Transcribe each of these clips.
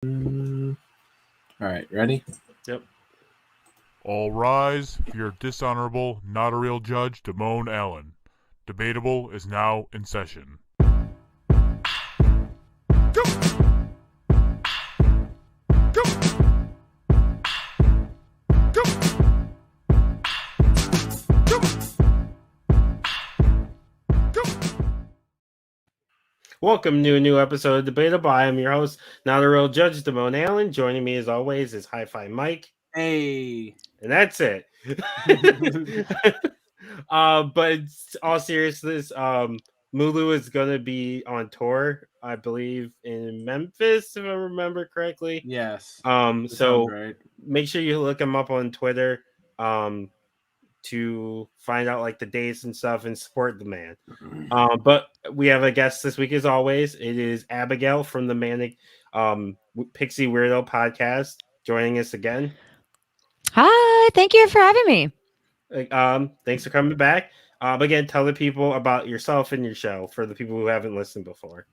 All right, ready? Yep. All rise for your dishonorable, not a real judge, Damone Allen. Debatable is now in session. Welcome to a new episode of Debatable. I am your host, not a real judge, Damone Allen. Joining me as always is Hi-Fi Mike. Hey. And that's it. But all seriousness, Mulu is going to be on tour, I believe, in Memphis, if I remember correctly. Yes. So right. make sure you look him up on Twitter to find out like the dates and stuff and support the man. But we have a guest this week as always. It is Abigail from the Manic Pixie Wierdo Podcast joining us again. Hi, thank you for having me. Thanks for coming back. Again, tell the people about yourself and your show for the people who haven't listened before.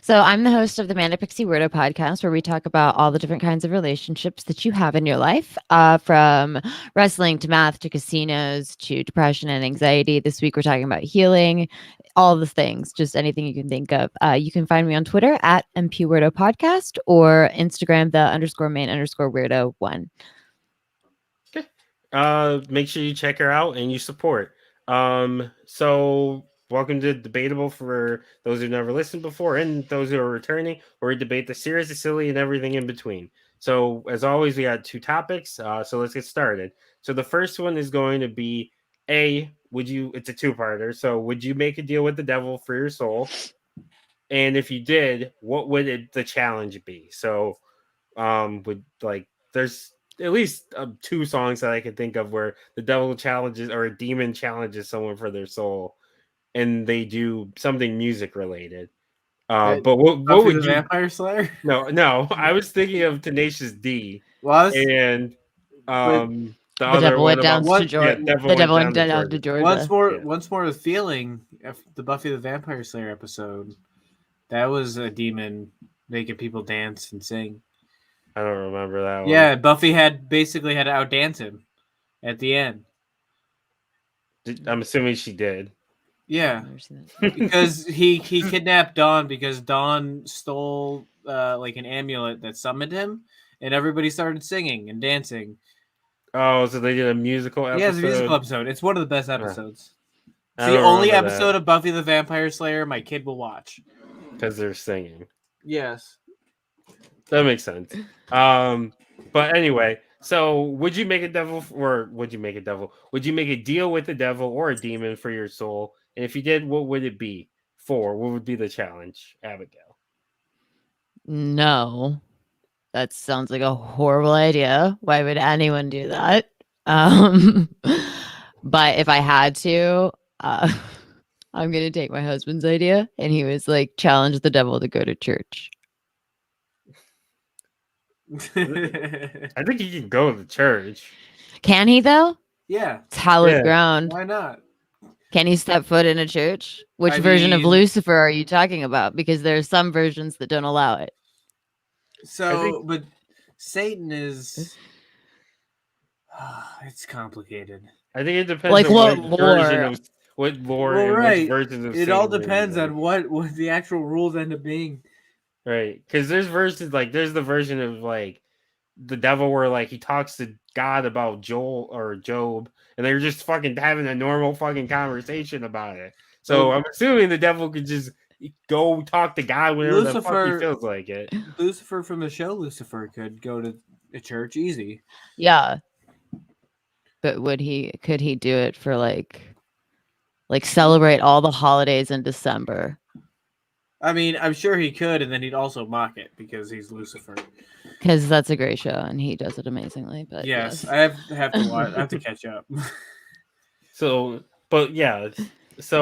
So I'm the host of the Manic Pixie Wierdo Podcast, where we talk about all the different kinds of relationships that you have in your life, from wrestling to math to casinos to depression and anxiety. This week we're talking about healing, all the things, just anything you can think of. You can find me on Twitter at MP Wierdo Podcast or Instagram, _main_weirdo1. Okay. Make sure you check her out and you support. So welcome to Debatable for those who've never listened before and those who are returning, where we debate the serious, the silly, and everything in between. So as always, we got two topics. So let's get started. So the first one is going to be it's a two-parter. So would you make a deal with the devil for your soul? And if you did, what would the challenge be? So there's at least two songs that I can think of where the devil challenges or a demon challenges someone for their soul, and they do something music related. But what would you? Vampire Slayer? No. I was thinking of Tenacious D. And the devil went down to Georgia. The devil went down to Georgia. Once more, the feeling of the Buffy the Vampire Slayer episode. That was a demon making people dance and sing. I don't remember that one. Yeah, Buffy had to outdance him at the end. I'm assuming she did. Yeah, because he kidnapped Dawn because Dawn stole like an amulet that summoned him, and everybody started singing and dancing. Oh, so they did a musical episode? Yeah, it's a musical episode. It's one of the best episodes. It's the only episode of Buffy the Vampire Slayer my kid will watch. Because they're singing. Yes. That makes sense. But anyway, so would you make a devil would you make a deal with the devil or a demon for your soul? And if you did, what would it be for? What would be the challenge, Abigail? No. That sounds like a horrible idea. Why would anyone do that? But if I had to, I'm going to take my husband's idea. And he was like, challenge the devil to go to church. I think he can go to church. Can he, though? Yeah. It's hallowed ground. Why not? Can he step foot in a church? Which version of Lucifer are you talking about? Because there are some versions that don't allow it. So, but Satan is... it's complicated. I think it depends like on what lore well, and right. which versions of it Satan all depends on what the actual rules end up being. Right, because there's versions like there's the version of like the devil where like he talks to God about Joel or Job, and they're just fucking having a normal fucking conversation about it. So I'm assuming the devil could just go talk to God whenever the fuck he feels like it. Lucifer from the show Lucifer could go to a church easy. Yeah. But could he do it for like celebrate all the holidays in December? I mean, I'm sure he could, and then he'd also mock it because he's Lucifer. Because that's a great show, and he does it amazingly. But yes. I have to watch. I have to catch up. So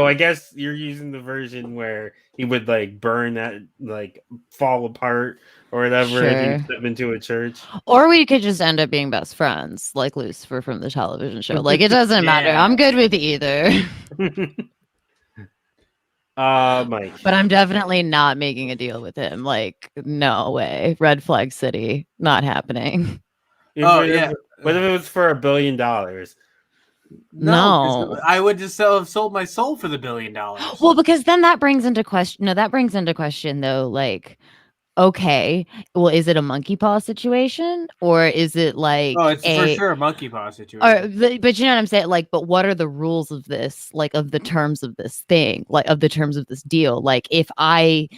I guess you're using the version where he would like burn that, like fall apart or whatever, and step into a church. Or we could just end up being best friends, like Lucifer from the television show. Like it doesn't matter. I'm good with either. Mike. But I'm definitely not making a deal with him. Like, no way. Red flag city, not happening. Oh, yeah. What if it was for $1 billion? No, 'cause No. I would just have sold my soul for the $1 billion. Well, because then that brings into question. No, that brings into question though. Like, okay, well, is it a monkey paw situation or is it like Oh, it's for a? sure a monkey paw situation. Or, but you know what I'm saying? Like, but what are the rules of this? Like, of the terms of this thing? Like, of the terms of this deal? Like, if the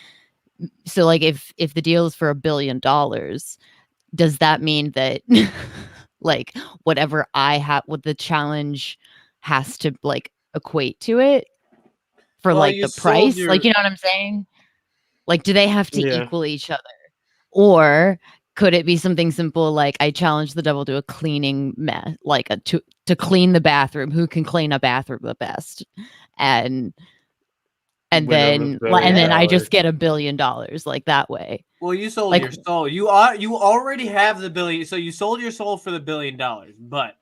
deal is for $1 billion, does that mean that like whatever I have, what the challenge has to like equate to it for Well, like you the sold price? your- Like, you know what I'm saying? Like, do they have to Yeah. equal each other? Or could it be something simple like I challenge the devil to a cleaning mess, like to clean the bathroom? Who can clean a bathroom the best? And Win over then $1 billion. and then I just get $1 billion like that way. Well, you sold Like- your soul. You already have the $1 billion, so you sold your soul for the $1 billion. But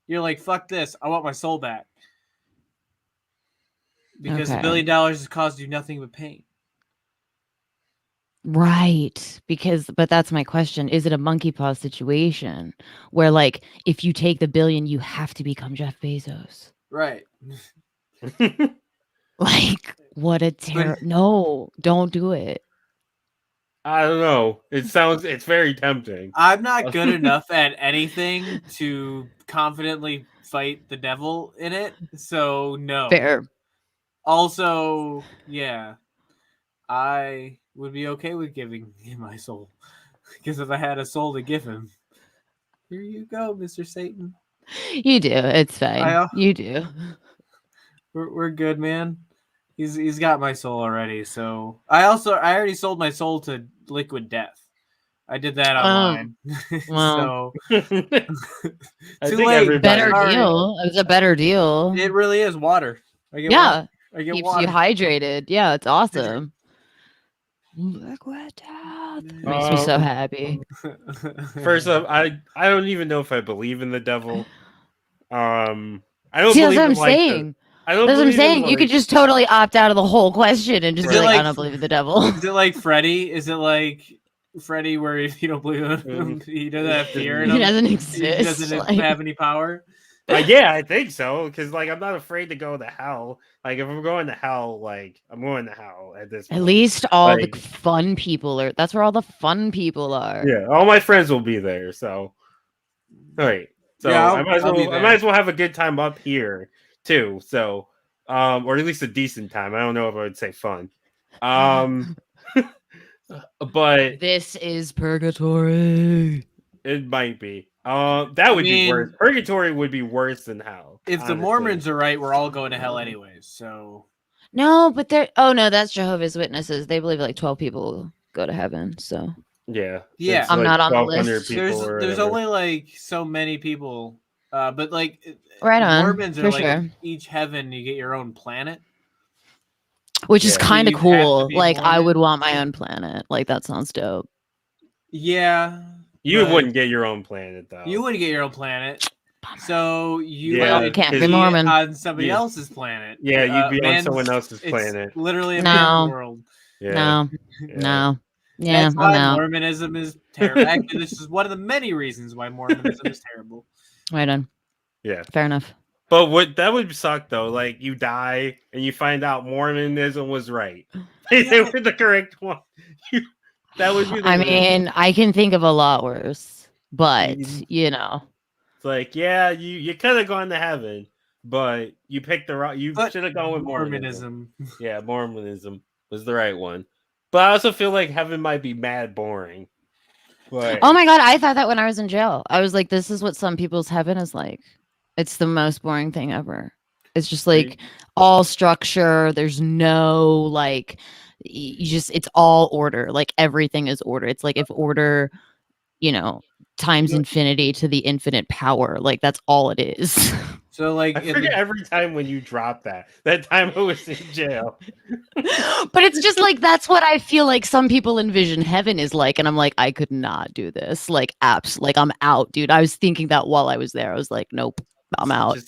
you're like, fuck this, I want my soul back because the $1 Okay. billion has caused you nothing but pain. Right. But that's my question. Is it a monkey paw situation where like if you take the $1 billion, you have to become Jeff Bezos? Right. Like, what a no, don't do it. I don't know. It's very tempting. I'm not good enough at anything to confidently fight the devil in it, so no. Fair. Also, yeah, I would be okay with giving him my soul because if I had a soul to give him, here you go, Mr. Satan. You do. It's fine. You do. We're good, man. He's got my soul already. So I already sold my soul to Liquid Death. I did that online. Well. I Too think late. everybody- Better Sorry. deal. It was a better deal. It really is water. I get Yeah. water. I get Keeps water. you hydrated. Yeah, it's awesome. Liquid Death. Makes me so happy. First up, I don't even know if I believe in the devil. I don't See, that's believe what I'm in, like, saying. I don't That's what I'm believe in, saying. You could like- just totally opt out of the whole question and just Is be it like, I like- don't believe in the devil. Is it like Freddy? Is it like Freddy where if you don't believe in him, he doesn't have fear in He him? doesn't He exist. doesn't like- have any power? Yeah, I think so. Because like I'm not afraid to go to hell. Like if I'm going to hell, like I'm going to hell at this point. At least all Like- the fun people are. That's where all the fun people are. Yeah, all my friends will be there. So, all right. So Yeah, I might as I'll be well. I there. might as well have a good time up here too. So, or at least a decent time. I don't know if I would say fun. But This is purgatory. it might be. That would be mean- worse. Purgatory would be worse than hell. If the honestly. Mormons are right, we're all going to hell anyways. So No, but they're. Oh no, that's Jehovah's Witnesses. They believe like 12 people go to heaven. So Yeah. Yeah. it's I'm not on the 1,200 list. people or there's whatever. only like so many people, but like right on. Mormons are For like sure. each heaven you get your own planet. Which is Yeah. kind of You have to cool. be Like I Mormon. would want my own planet. Like that sounds dope. Yeah, You but wouldn't get your own planet though. You wouldn't get your own planet, so you Yeah, would can't be be Mormon. on somebody Yeah. else's planet. Yeah, you'd be on man's- someone else's it's planet. Literally a No. man's world. Yeah. No, yeah. no. Yeah, That's I'm why out. Mormonism is terrible. Actually, this is one of the many reasons why Mormonism is terrible. Right on. Yeah. Fair enough. But that would suck though. Like you die and you find out Mormonism was right. They were the correct one. That would be. The I worst. mean, I can think of a lot worse, but Mhm. you know, It's like, yeah, you could have gone to heaven, but you picked the wrong. You But should have gone with Mormonism. Mormonism. Yeah, Mormonism was the right one. But I also feel like heaven might be mad boring. But oh my god, I thought that when I was in jail. I was like, this is what some people's heaven is like. It's the most boring thing ever. It's just like all structure. There's no like, you just, it's all order. Like everything is order. It's like if order, times infinity to the infinite power. Like that's all it is. So like, I in forget the- every time when you drop that time I was in jail. But it's just like that's what I feel like some people envision heaven is like, and I'm like, I could not do this. Like apps, like I'm out, dude. I was thinking that while I was there. I was like, nope, I'm out.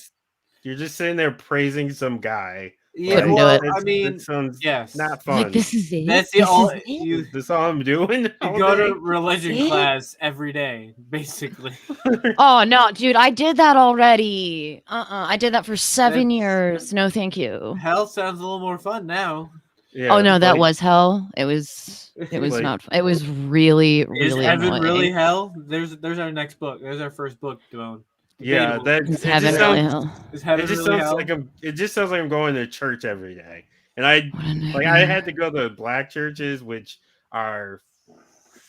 You're just sitting there praising some guy Yeah, Couldn't do well, it. I mean, that sounds yes. not fun. Like, this is it. That's the This all is it? you That's all I'm doing. all go day? to religion It? class every day, basically. Oh no, dude, I did that already. I did that for 7 That's- years. No, thank you. Hell sounds a little more fun now. Yeah, Oh no, that like- was hell. It was Like- not. It was really, Is really heaven annoying. really hell? There's our next book. There's our first book, Damone. Yeah, Debatable. that Is it heaven just really sounds. hell? Is heaven It just really sounds hell? like it just sounds like I'm going to church every day, and I What a like I nightmare. had to go to black churches, which are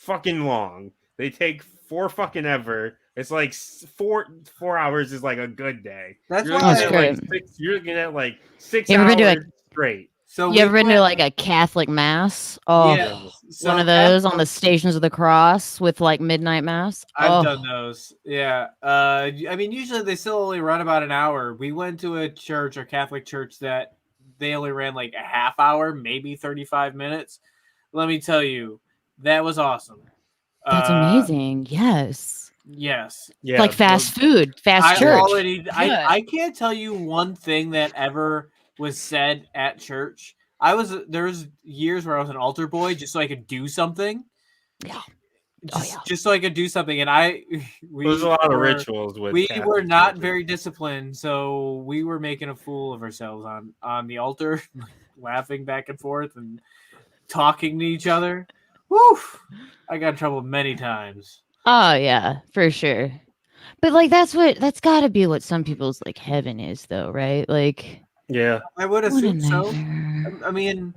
fucking long. They take four fucking ever. It's like 4 hours is like a good day. That's You're why looking I- at like you're looking at like 6 You ever been to hours straight. So You ever been to went- like a Catholic mass? Oh, Yeah, so one of that's those on what- the Stations of the Cross with like midnight mass. I've Oh, done those. Yeah. I mean, usually they still only run about an hour. We went to a church, a Catholic church, that they only ran like a half hour, maybe 35 minutes. Let me tell you, that was awesome. that's amazing. Yes. Yes. Yeah, Like fast food, fast church. Good. I can't tell you one thing that ever was said at church. There was years where I was an altar boy just so I could do something. Yeah. Just so I could do something. And There's a lot of rituals with. We Catholic were not churches. very disciplined, so we were making a fool of ourselves on the altar, laughing back and forth and talking to each other. Woo! I got in trouble many times. Oh yeah, for sure. But like that's gotta be what some people's like heaven is though, right? Like Yeah, I would what a assume so. nightmare. I mean,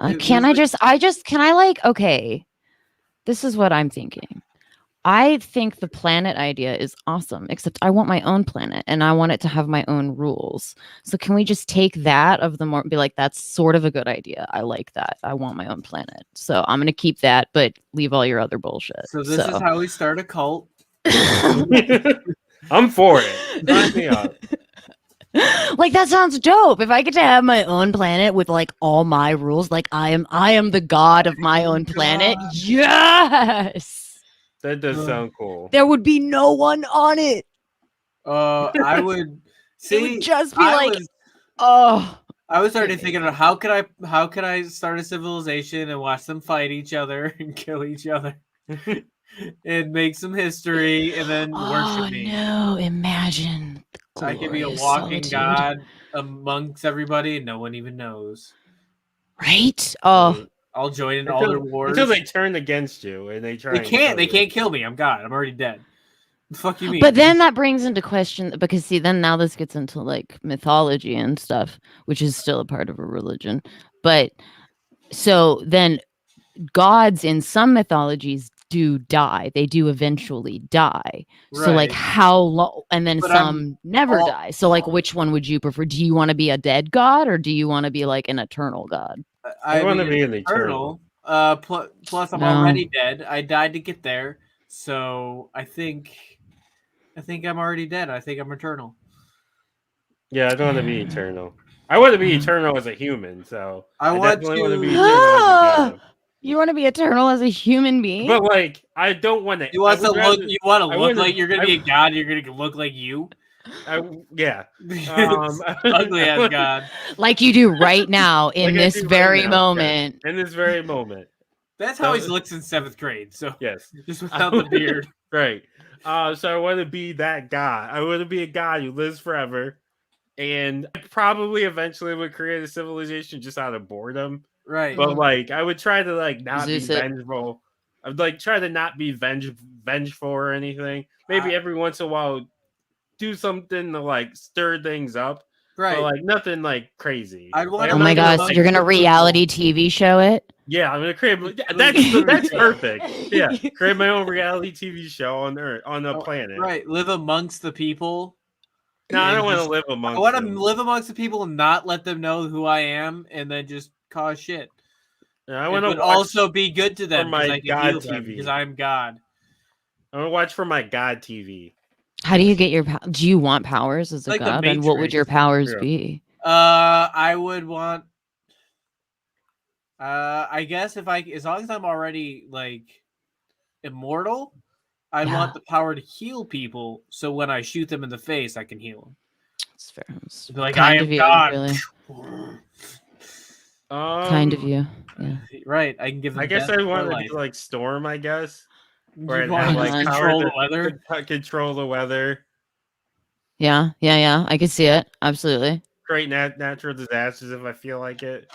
it Can was I like- just can I like okay. This is what I'm thinking. I think the planet idea is awesome, except I want my own planet and I want it to have my own rules. So can we just take that of the more be like, that's sort of a good idea. I like that. I want my own planet. So I'm gonna keep that, but leave all your other bullshit. so this is how we start a cult. I'm for it. Sign me up. Like that sounds dope. If I get to have my own planet with like all my rules, like I am the god of my own planet. Yes. That does sound cool. There would be no one on it. I would see. It would just be I like, was- oh, I was starting thinking of how could I start a civilization and watch them fight each other and kill each other and make some history and then oh worship me. no! Imagine the I could be a glorious walking solitude. god amongst everybody and no one even knows. right? Oh, I'll join in all their wars. Until they turn against you and they try. They and can't. kill They you. can't kill me. I'm God. I'm already dead. The fuck you mean? but then that brings into question because see, then now this gets into like mythology and stuff, which is still a part of a religion. But so then gods in some mythologies do die. They do eventually die. So like Right. how long and then But some never all- die. So like which one would you prefer? Do you want to be a dead god or do you want to be like an eternal god? I want to mean, be an eternal. Plus, I'm No. already dead. I died to get there, so I think I'm already dead. I think I'm eternal. Yeah, I don't want to be eternal. I want to be eternal as a human, so I want definitely want to be to- eternal as a god. You want to be eternal as a human being? But like, I don't want to. You want to look. You want to I look wouldn't- like you're gonna be a god. You're gonna look like you. Yeah. Ugly as God. like you do right now in Like I this do right very now, moment. In this very moment, That's how he That- looks in 7th grade. So yes, just without the beard. right. So I want to be that god. I want to be a god who lives forever, and I probably eventually would create a civilization just out of boredom. Right. But like, I would try to like not Zeus be it. vengeful. I'd like try to not be vengeful or anything. Maybe every once in a while, do something to like stir things up. right. But like nothing like crazy. I'd want Like, to I'm Oh my not gonna, gosh, like, you're gonna reality TV show it? Yeah, I'm gonna create. That's perfect. Yeah, create my own reality TV show on Earth on a planet. right. Live amongst the people. No, I and don't want to just- live among. I want to live amongst the people and not let them know who I am, and then just cause shit. I It want to would also be good to them my because I can God heal them TV. because I'm God. I want to watch for my God TV. How do you get your do you want powers as a Like the god? And what would Matrix. your powers Yeah. be? I would want. I guess as long as I'm already like immortal, I'd Yeah. want the power to heal people. So when I shoot them in the face, I can heal them. It's fair. It's Be like, kind I of am you, God. really. Um, Kind of you. Yeah. Right. I can give them I guess death I or want to life. be like Storm. I guess where You I'd want have to like just power control to the weather? control the weather, Yeah. I can see it. Absolutely. create natural disasters if I feel like it.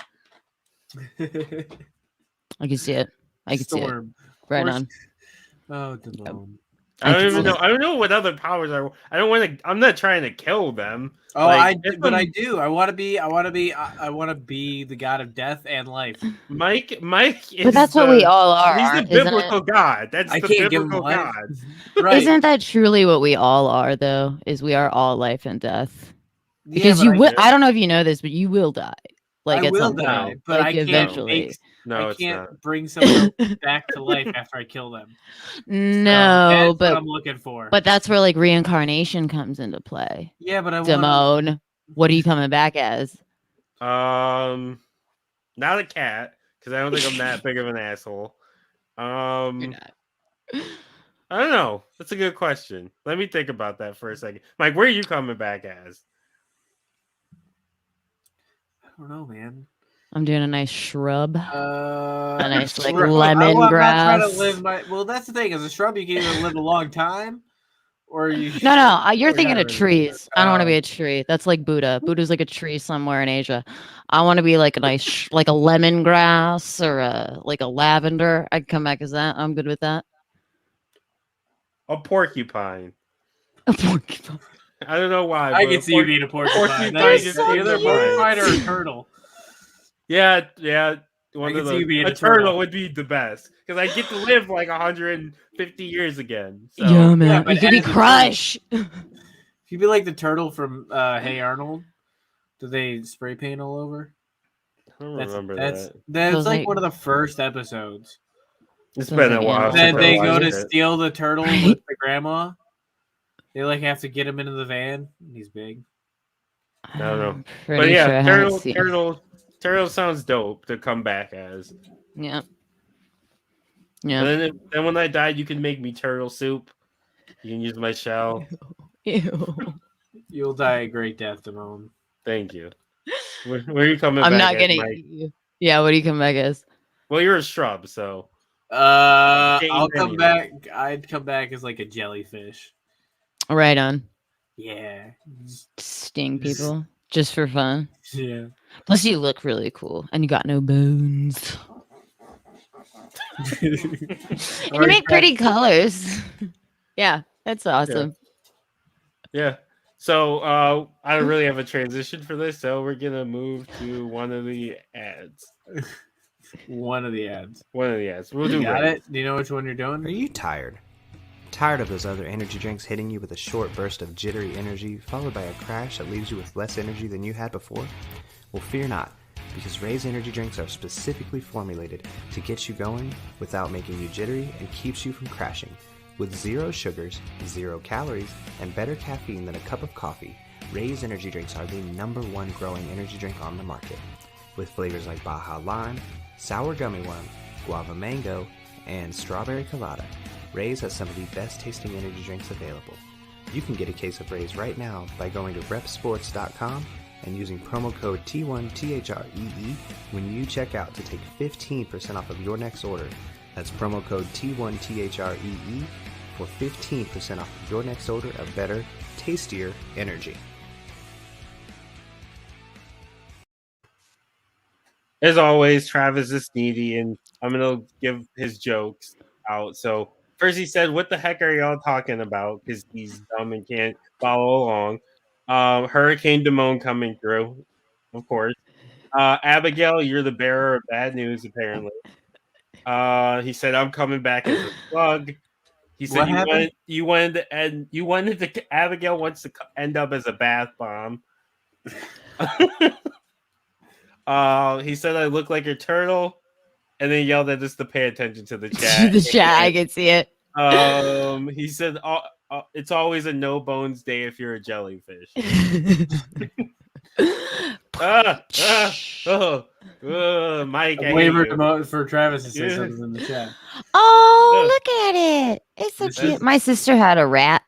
I can see it. I can see it. Storm. Right Where's- on. Oh, Damone. I I don't can even see know. it. I don't know what other powers are. I don't want to. I'm not trying to kill them. Oh, Like, but I do. I want to be. I want to be the god of death and life. Mike is. But that's what we all are, He's the isn't it? biblical god. That's I the can't give him biblical life. god. Right. Isn't that truly what we all are, though? Is we are all life and death. Yeah, Because but you will. do. I don't know if you know this, but you will die. Like I at will some die, point. but like I can't eventually. make. No, I it's can't not. bring someone else back to life after I kill them. No, That's what but I'm looking for. but that's where like reincarnation comes into play. yeah, but I want. Damone, what are you coming back as? Not a cat because I don't think I'm that big of an asshole. You're not. I don't know. That's a good question. Let me think about that for a second. Mike, where are you coming back as? I don't know, man. I'm doing a nice shrub. A nice, like, I'm lemongrass. not trying to live my. Well, that's the thing. As a shrub, you can either live a long time, or you. No, you're or thinking not of really. trees. I don't want to be a tree. That's like Buddha. Buddha's like a tree somewhere in Asia. I want to be like a nice, like a lemongrass or a lavender. I can come back as that. I'm good with that. A porcupine. A porcupine. I don't know why. I but can see you being a porcupine. porcupine Nice. is Either a in mind. porcupine or a turtle. Yeah. I can see you being a a turtle. would be the best because I get to live like 150 years again. So. Yeah, man. but you could be as a turtle- Crush. If you be like the turtle from Hey Arnold, do they spray paint all over? I don't remember that. That's Those like like- one of the first episodes. It's Those been are a while. animals. since Then I they go watched to it. steal the turtle Right. with the grandma. They like have to get him into the van. He's big. I don't know. I'm But pretty yeah, sure I haven't seen it. turtle sounds dope to come back as. Yeah. And then when I die, you can make me turtle soup. You can use my shell. Ew. You'll die a great death, Damone. Thank you. Where are you coming I'm back not as, gonna Mike? eat you. Yeah, what do you come back as? Well, you're a shrub, so I'll eat come any of back. I'd come back as like a jellyfish. Right on. Yeah. Sting people just for fun. Yeah. Plus, you look really cool, and you got no bones. And you make pretty colors. Yeah, that's awesome. yeah. So I don't really have a transition for this, so we're gonna move to one of the ads. One of the ads. We'll do You got Red. it? Do you know which one you're doing? Are you tired? Tired of those other energy drinks hitting you with a short burst of jittery energy, followed by a crash that leaves you with less energy than you had before? Well, fear not, because Ray's energy drinks are specifically formulated to get you going without making you jittery and keeps you from crashing. With 0 sugars, 0 calories, and better caffeine than a cup of coffee, Ray's energy drinks are the #1 growing energy drink on the market. With flavors like Baja Lime, Sour Gummy Worm, Guava Mango, and Strawberry Colada, Ray's has some of the best tasting energy drinks available. You can get a case of Ray's right now by going to repsports.com and using promo code T1THREE when you check out to take 15% off of your next order. That's promo code T1THREE for 15% off of your next order of better, tastier energy. As always, Travis is needy, and I'm gonna give his jokes out. So first, he said, "What the heck are y'all talking about?" Because he's dumb and can't follow along. Hurricane Damone coming through, of course. Abigail, you're the bearer of bad news, apparently. He said, "I'm coming back as a slug." He said, What happened? "You wanted to Abigail wants to end up as a bath bomb." He said, "I look like a turtle," and then yelled at us to pay attention to the chat. The chat, I can see it. He said, "It's always a no bones day if you're a jellyfish." Mike, I hate Waiver you. for Travis to say Yeah. something in the chat. Oh, Yeah. look at it. It's so This cute. is- My sister had a rat,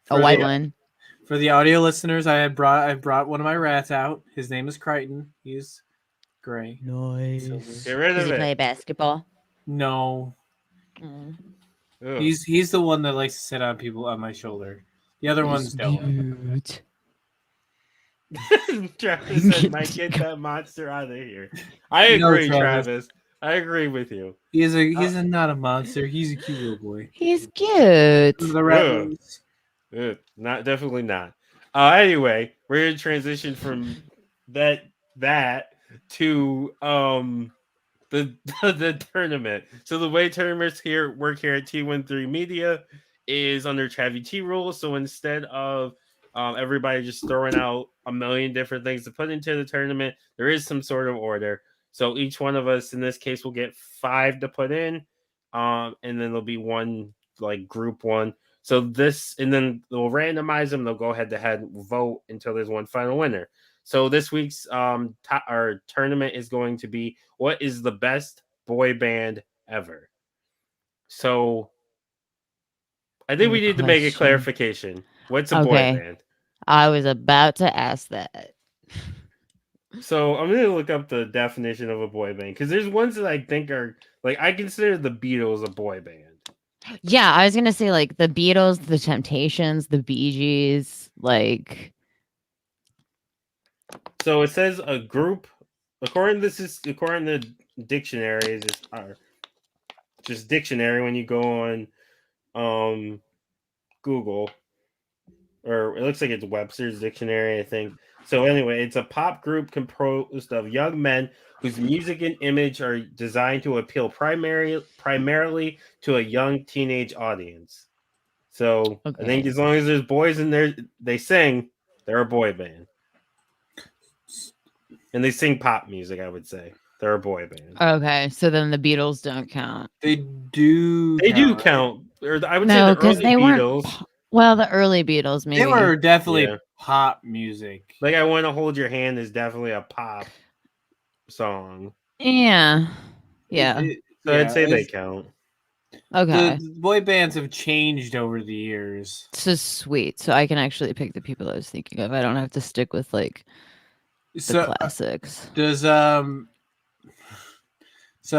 a For white the- one. For the audio listeners, I brought one of my rats out. His name is Crichton. He's gray. Nice. Get rid Does of he play it. basketball? No, Mm. Ugh. he's the one that likes to sit on people on my shoulder. The other ones don't. Cute. Travis said, "Might get that monster out of here." I No, agree, Travis. Travis. I agree with you. He's not a monster. He's a cute little boy. He's cute. The rat Ugh. moves. Not definitely not. Anyway, we're gonna transition from that to the tournament. So the way tournaments work here at T13 Media is under Chavy T rules. So instead of everybody just throwing out a million different things to put into the tournament, there is some sort of order. So each one of us, in this case, will get 5 to put in, and then there'll be one like group one. So this, and then they'll randomize them. They'll go head to head, vote until there's one final winner. So this week's our tournament is going to be what is the best boy band ever. So I think we need to make a clarification. What's a boy band? I was about to ask that. So I'm going to look up the definition of a boy band because there's ones that I think are like, I consider the Beatles a boy band. Yeah, I was gonna say like the Beatles, the Temptations, the Bee Gees, like. So it says a group. According to dictionaries, just dictionary when you go on Google, or it looks like it's Webster's dictionary, I think. So anyway, it's a pop group composed of young men whose music and image are designed to appeal primarily to a young teenage audience. So I think as long as there's boys in there, they sing, they're a boy band. And they sing pop music, I would say. They're a boy band. Okay, so then the Beatles don't count. They do. They do count. Or I would say No, the because early they Beatles. weren't. Well, the early Beatles, maybe. They were definitely Yeah. pop music. Like I Want to Hold Your Hand is definitely a pop song. Yeah. Yeah. So I'd say they count. Okay. The boy bands have changed over the years. So sweet. So I can actually pick the people I was thinking of. I don't have to stick with like the classics. Does so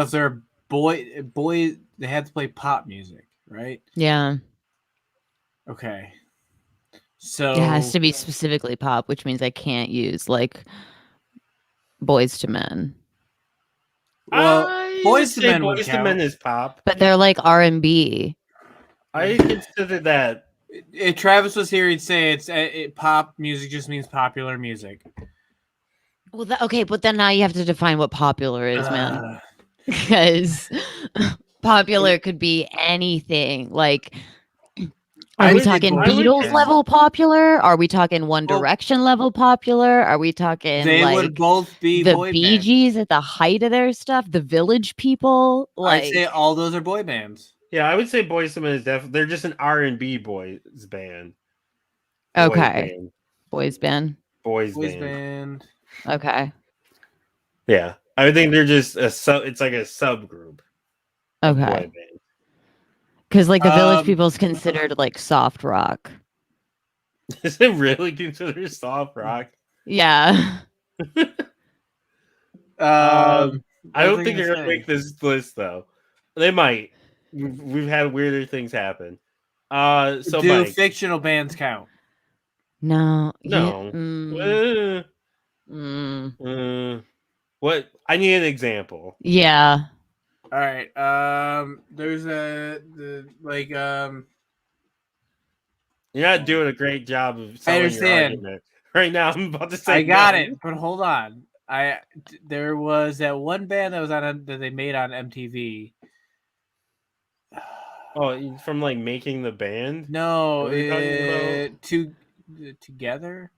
if they're a boy, they have to play pop music, right? Yeah. Okay. So It has to be specifically pop, which means I can't use like Boys to Men. Well, Boys to Men Boys to Men is pop. But they're like R&B. I consider that. If Travis was here, he'd say pop music just means popular music. Well, okay, but then now you have to define what popular is, man. Because popular could be anything. Like, are we talking Beatles level popular? Are we talking One Direction level popular? Are we talking they like would both be the boy Bee bands. Gees at the height of their stuff? The Village People? Like, I'd say all those are boy bands. Yeah, I would say Boys to Men is definitely. They're just an R&B boys band. okay, boys band. Boys band. band. Okay. Yeah, I think they're just it's like a subgroup. Okay. Because like the Village People is considered like soft rock. Is it really considered soft rock? Yeah. I don't think they're gonna make this list though. They might. We've had weirder things happen. So do Mike, fictional bands count? No. Yeah. What? I need an example. Yeah. All right. There's You're not doing a great job of selling I understand. your argument. Right now, I'm about to say I got no. it, but hold on. There was that one band that was that they made on MTV. Oh, from like Making the Band? No, What are you talking Together.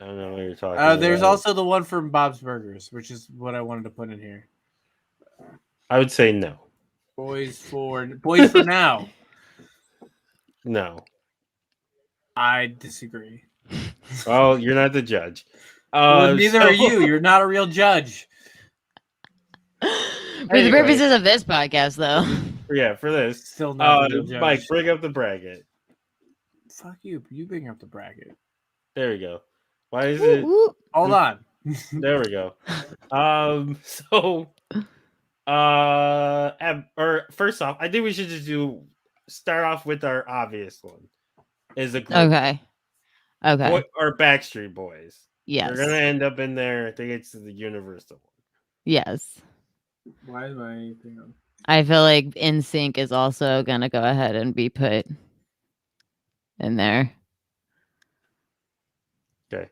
I don't know what you're talking about. There's also the one from Bob's Burgers, which is what I wanted to put in here. I would say no. Boys for Now. No. I disagree. Well, you're not the judge. Well, neither are you. You're not a real judge. For the purposes of this podcast, though. Yeah, for this. Still not a real judge. Mike, bring up the bracket. Fuck you. You bring up the bracket. There we go. Why is Woo, it? woo. Hold on. There we go. So, or first off, I think we should just start off with our obvious one. Is a group Okay. or Backstreet Boys. Yes. They're gonna end up in there. I think it's the universal one. Yes. Why is my thing on? I feel like Nsync is also gonna go ahead and be put in there. Okay.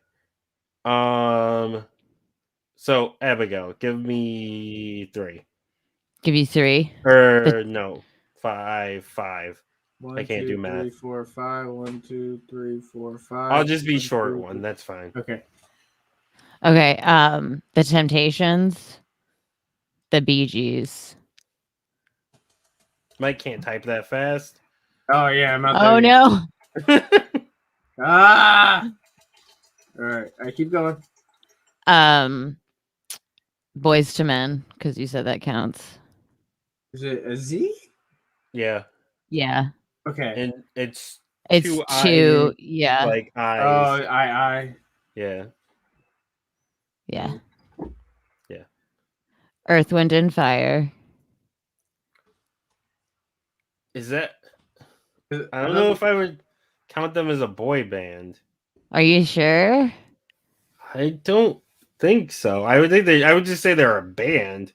So Abigail, give me 3. Give you 3. Or no, 5. 1, I can't 2, do math. 3, 4, 5. 1, 2, 3, 4, 5. I'll just be 1, short 2, one. That's fine. Okay. Okay. The Temptations, the Bee Gees. Mike can't type that fast. Oh yeah, I'm not. Oh no. Ah. All right. I keep going. Boys to Men, because you said that counts. Is it a Z? Yeah, Yeah. Okay. and it's It's 2 two. eyes, Yeah. like Oh, eyes. I. Yeah. Yeah. Yeah. Earth, Wind, and Fire. Is that? I don't know if I would count them as a boy band. Are you sure? I don't think so. I would just say they're a band.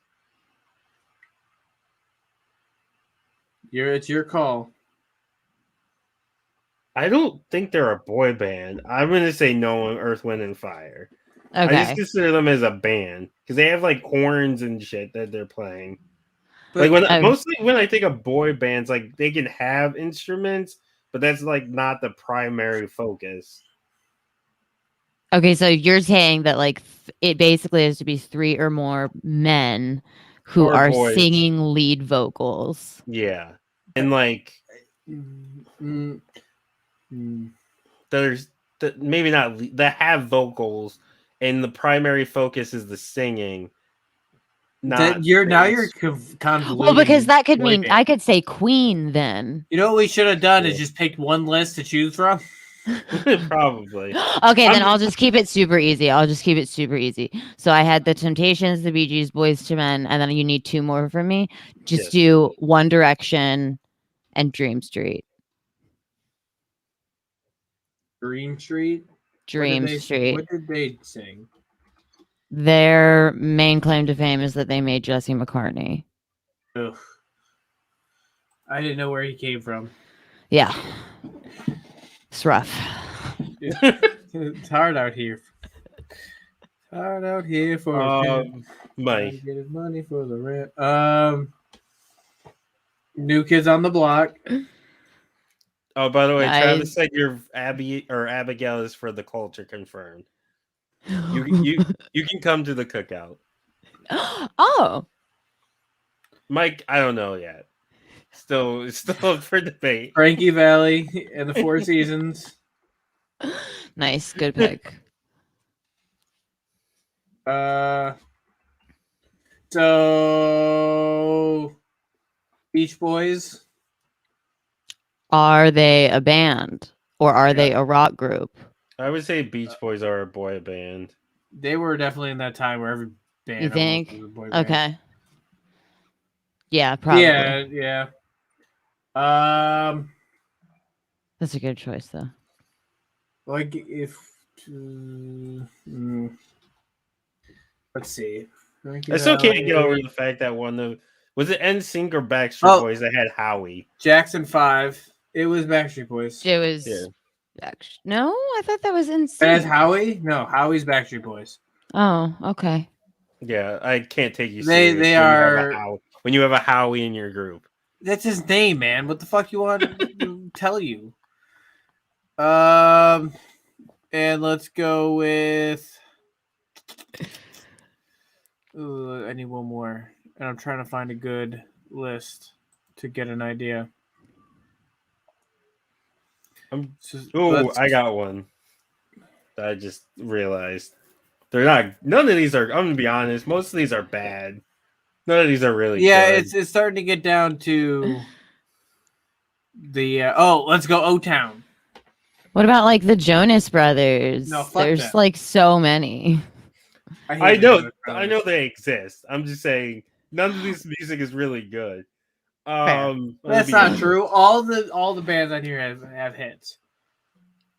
It's your call. I don't think they're a boy band. I'm gonna say no on Earth, Wind, and Fire. I Okay. just consider them as a band because they have like horns and shit that they're playing. But Like mostly when I think of boy bands, like they can have instruments, but that's like not the primary focus. Okay, so you're saying that like it basically has to be 3 or more men who Or are boys. singing lead vocals. Yeah, and like there's maybe not that have vocals, and the primary focus is the singing. Not you're bass. convoluting. Well, because that could boy mean band. I could say Queen then. You know what we should have done Yeah. is just picked one list to choose from. Probably. Okay, then I'm- I'll just keep it super easy. So I had the Temptations, the Bee Gees, Boys to Men, and then you need 2 more from me. Just Yes. do One Direction and Dream Street. Dream Street. Dream Street. What did they sing? Their main claim to fame is that they made Jesse McCartney. Ugh. I didn't know where he came from. Yeah. It's rough. It's hard out here. Hard out here for a kid. Mike. Get his money for the rent. New Kids on the Block. Oh, by the way, Nice. Travis said your Abigail is for the culture confirmed. You can come to the cookout. Oh. Mike, I don't know yet. Still up for debate. Frankie Valley and the Four Seasons. Nice. Good pick. So Beach Boys. Are they a band or are they a rock group? I would say Beach Boys are a boy band. They were definitely in that time where every band. You almost think? was a boy band. Okay. Yeah, probably. Yeah. That's a good choice, though. Like if let's see. I still can't get over the fact that was it Nsync or Backstreet Oh. Boys that had Howie? Jackson 5. It was Backstreet Boys. It was. Yeah. No, I thought that was And as insane. Howie? No, Howie's Backstreet Boys. Oh, okay. Yeah, I can't take you They- serious they when you have a are- when you have a Howie in your group. That's his name, man. What the fuck you want to tell you? And let's go with. Ooh, I need one more, and I'm trying to find a good list to get an idea. I got one. I just realized they're not. None of these are. I'm gonna be honest. Most of these are bad. None of these are really. Yeah, good. it's starting to get down to the. Let's go O-Town. What about like the Jonas Brothers? No, fuck There's them. like so many. I hate the know, Jonas I Brothers. know they exist. I'm just saying none of this music is really good. Fair. let me That's be not honest. true. All the bands on here have hits.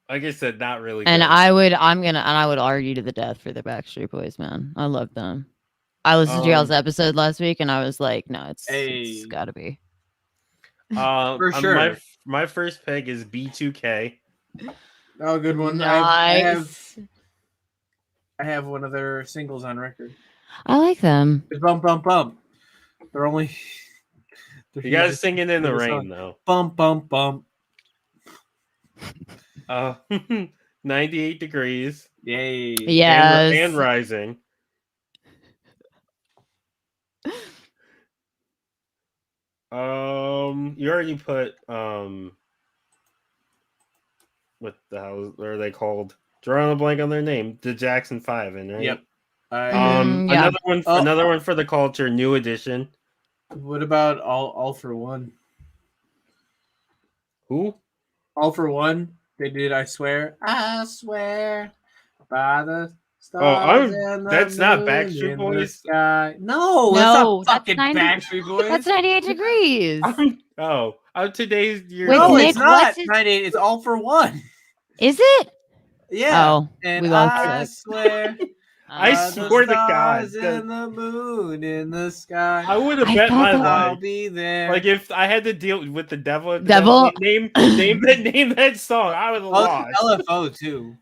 Like I said, not really. And good. I would argue to the death for the Backstreet Boys, man. I love them. I listened to y'all's episode last week, and I was like, no, it's Hey. gotta be. For sure. My first pick is B2K. Oh, good one. Nice. I have one of their singles on record. I like them. It's Bump Bump Bump. They're only. You guys singing in the There's a rain song. though. Bump Bump Bump. 98 degrees. Yay. Yes. And rising. You already put what the hell are they called? Drawing a blank on their name. The Jackson 5 in, right? Yep. Yeah. Another one for the culture, New Edition. What about All for One? Who? All for One. They did I Swear by the stars and the that's not moon Backstreet in the Boys? sky. No, No, that's that's not fucking 90 Backstreet Boys. That's 98 degrees. Today's year. Wait, no, Nick, it's not what's his- 98. It's All for One. Is it? Yeah. Oh, And we both I suck. swear. I by swear to God, the stars and the moon in the sky. I would have I bet thought my that- I'll life. be there. Like if I had to deal with the devil, Devil? name that song, I would have lost. LFO too.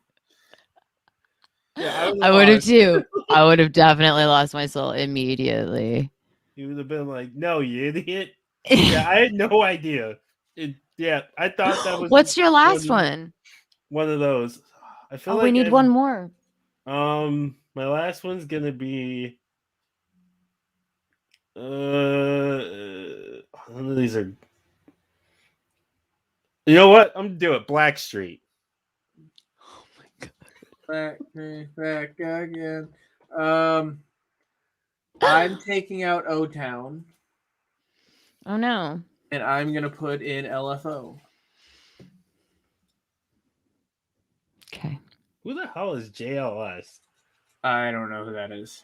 Yeah, I would have lost. too. I would have definitely lost my soul immediately. You would have been like, "No, you idiot." Yeah, I had no idea. I thought that was. What's your last one? One of those. I feel Oh, like we need one more. My last one's gonna be. None of these are. You know what? I'm gonna do it. Blackstreet. Back again. I'm taking out O-Town, Oh no. and I'm gonna put in LFO. Okay. Who the hell is JLS? I don't know who that is.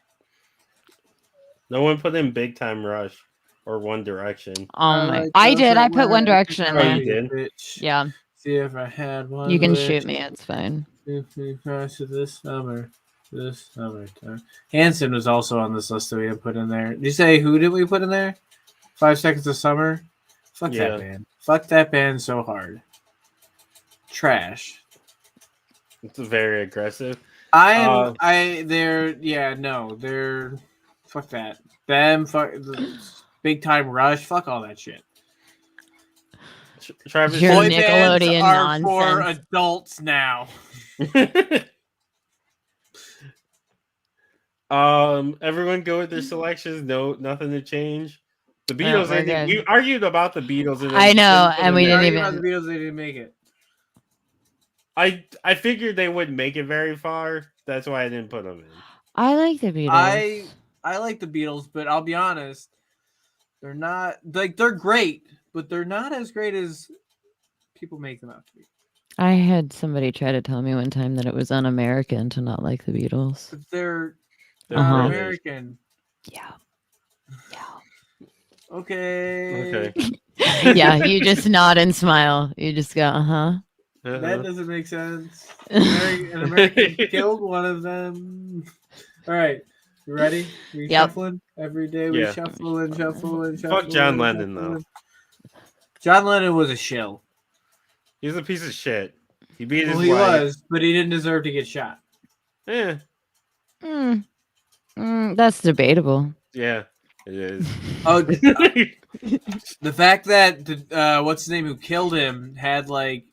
No one put in Big Time Rush or One Direction. Oh my! I did. I put One Direction in Oh, there. you did? Bitch. Yeah. See if I had one. You can wish. shoot me. It's fine. This summertime. Hanson was also on this list that we didn't put in there. Did you say who did we put in there? 5 Seconds of Summer. Fuck Yeah. that band. Fuck that band so hard. Trash. It's very aggressive. They're fuck that. Them, fuck Big Time Rush, fuck all that shit. Travis. Your Boy Nickelodeon bands are for nonsense. adults now. Everyone go with their selections. No, nothing to change. The Yeah, Beatles. we're good. We argued about the Beatles. And I know, and we Sorry didn't about even. the Beatles, they didn't make it. I figured they wouldn't make it very far. That's why I didn't put them in. I like the Beatles. I like the Beatles, but I'll be honest, they're not like they're great, but they're not as great as people make them out to be. I had somebody try to tell me one time that it was un-American to not like the Beatles. But they're Uh-huh. American. Yeah. Okay. Okay. Yeah, you just nod and smile. You just go, uh-huh. That doesn't make sense. An American killed one of them. All right. You ready? We Yep. shuffling? Every day we Yeah. shuffle and shuffle and shuffle. Fuck John and Lennon, shuffle. though. John Lennon was a shill. He's a piece of shit. He beat his Well, he wife. was, but he didn't deserve to get shot. Yeah. That's debatable. Yeah, it is. Oh, the fact that what's his name who killed him had like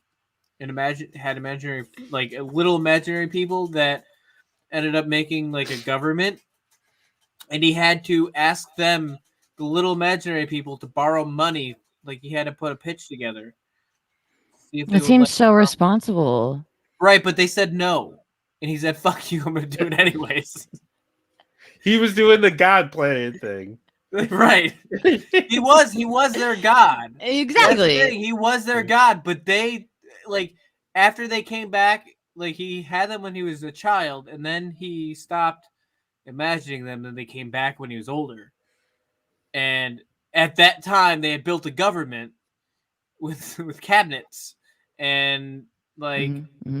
imaginary like little imaginary people that ended up making like a government, and he had to ask them, the little imaginary people, to borrow money. Like he had to put a pitch together. See if they It would seems let so him. responsible. Right, but they said no, and he said, "Fuck you, I'm gonna do it anyways." He was doing the God Planet thing. Right, he was their god. That's the Exactly. thing, he was their god, but they like after they came back, like he had them when he was a child, and then he stopped imagining them, and they came back when he was older. And at that time, they had built a government with cabinets and like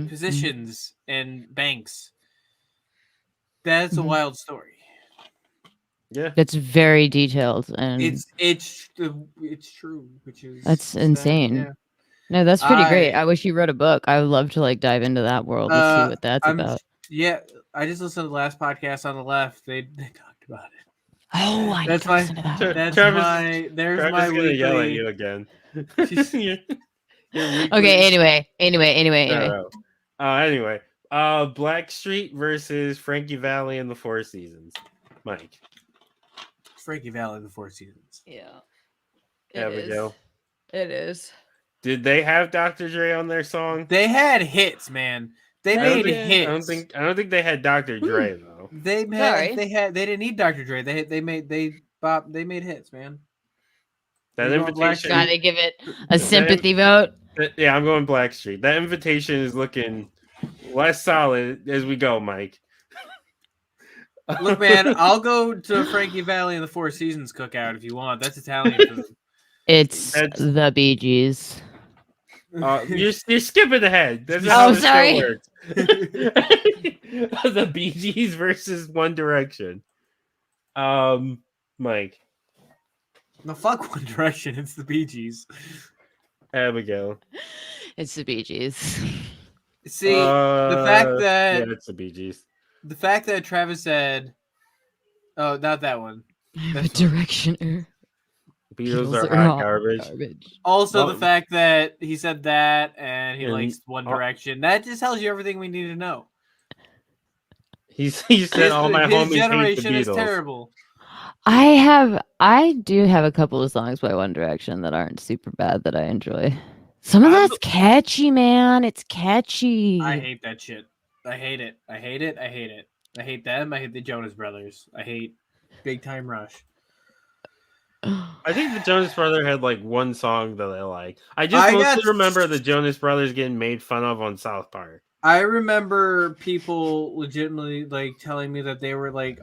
positions and banks. That's a wild story. Yeah, It's very detailed and it's true, which is that's insane. Yeah. No, that's pretty great. I wish you wrote a book. I would love to like dive into that world and see what that's about. Yeah, I just listened to the last podcast on the left. They talked about it. Oh, I that's need to listen to that. That's Travis, my. There's Travis my gonna weekly. yell at you again. Okay. Anyway. Anyway, Blackstreet versus Frankie Valli and the Four Seasons. Mike. Frankie Valli and the Four Seasons. Yeah. Abigail. It is. Did they have Dr. Dre on their song? They had hits, man. They made hits. I don't think they had Dr. Dre though. They didn't need Dr. Dre. They made hits, man. That invitation. Gotta give it a sympathy vote. Yeah, I'm going Blackstreet. That invitation is looking less solid as we go, Mike. Look, man, I'll go to Frankie Valli and the Four Seasons cookout if you want. That's Italian food. It's the Bee Gees. You're skipping ahead. That's sorry. Works. The Bee Gees versus One Direction. Mike. No, fuck One Direction. It's the Bee Gees. Abigail. It's the Bee Gees. See, the fact that it's the Bee Gees. The fact that Travis said, "Oh, not that one." The Directioner. Beatles are hot garbage. Also, the fact that he said that and he likes One Direction, that just tells you everything we need to know. He said all my homies hate the Beatles. Is terrible. I do have a couple of songs by One Direction that aren't super bad that I enjoy. Some of that's catchy, man. It's catchy. I hate that shit. I hate it. I hate it. I hate it. I hate them. I hate the Jonas Brothers. I hate Big Time Rush. I think the Jonas Brothers had like one song that I like. I mostly remember the Jonas Brothers getting made fun of on South Park. I remember people legitimately like telling me that they were like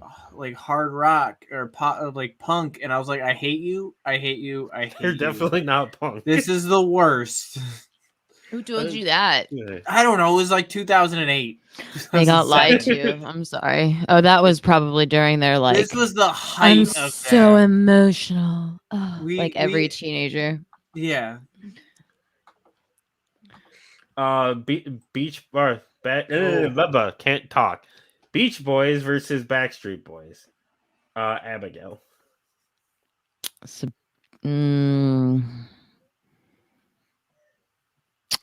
hard rock or pop, like punk, and I was like, I hate you. I hate you. I hate They're you. definitely not punk. This is the worst. Who told you that? I don't know. It was like 2008. They got lied to. I'm sorry. Oh, that was probably during their like. This was the height of that. So emotional. Oh, like every teenager. Yeah. Beach Bar. Can't talk. Beach Boys versus Backstreet Boys. Abigail.